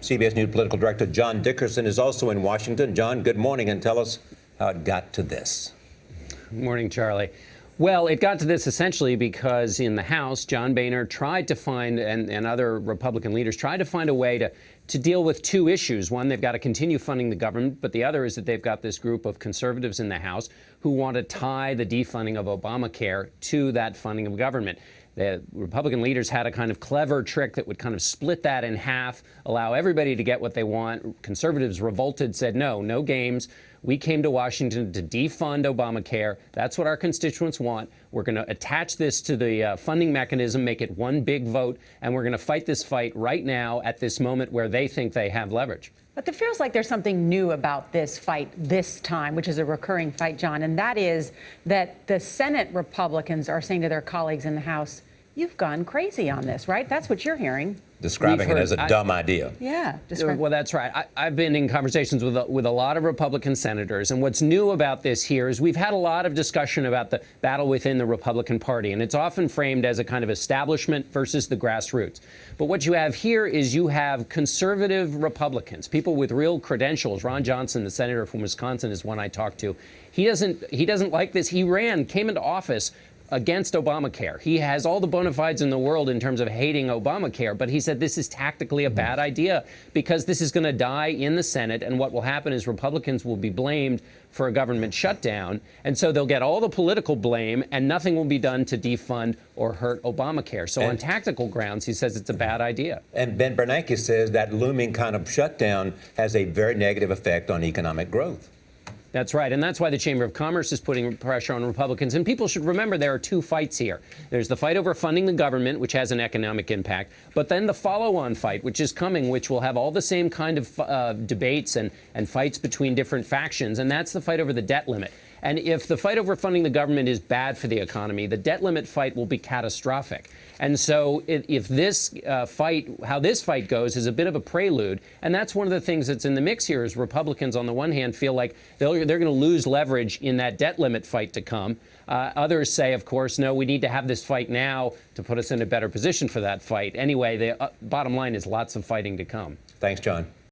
CBS News political director John Dickerson is also in Washington. John, good morning, and tell us how it got to this. Good morning, Charlie. Well, it got to this essentially because in the House, John Boehner tried to find, and other Republican leaders tried to find a way to deal with two issues. One, they've got to continue funding the government, but the other is that they've got this group of conservatives in the House who want to tie the defunding of Obamacare to that funding of government. The Republican leaders had a kind of clever trick that would kind of split that in half, allow everybody to get what they want. Conservatives revolted, said, no games. We came to Washington to defund Obamacare. That's what our constituents want. We're going to attach this to the funding mechanism, make it one big vote, and we're going to fight this fight right now at this moment where they think they have leverage. But it feels like there's something new about this fight this time, which is a recurring fight, John, and that is that the Senate Republicans are saying to their colleagues in the House, you've gone crazy on this, right? That's what you're hearing. Describing it as a dumb idea. Yeah. Well, that's right. I've been in conversations with a lot of Republican senators, and what's new about this here is we've had a lot of discussion about the battle within the Republican Party, and it's often framed as a kind of establishment versus the grassroots. But what you have here is you have conservative Republicans, people with real credentials. Ron Johnson, the senator from Wisconsin, is one I talked to. He doesn't like this. He came into office against Obamacare. He has all the bona fides in the world in terms of hating Obamacare, but he said this is tactically a bad idea because this is going to die in the Senate, and what will happen is Republicans will be blamed for a government shutdown, and so they'll get all the political blame, and nothing will be done to defund or hurt Obamacare. So on tactical grounds, he says it's a bad idea. And Ben Bernanke says that looming kind of shutdown has a very negative effect on economic growth. That's right. And that's why the Chamber of Commerce is putting pressure on Republicans. And people should remember there are two fights here. There's the fight over funding the government, which has an economic impact, but then the follow-on fight, which is coming, which will have all the same kind of debates and fights between different factions. And that's the fight over the debt limit. And if the fight over funding the government is bad for the economy, the debt limit fight will be catastrophic. And so if this how this fight goes is a bit of a prelude. And that's one of the things that's in the mix here is Republicans, on the one hand, feel like they're going to lose leverage in that debt limit fight to come. Others say, of course, no, we need to have this fight now to put us in a better position for that fight. Anyway, the bottom line is lots of fighting to come. Thanks, John.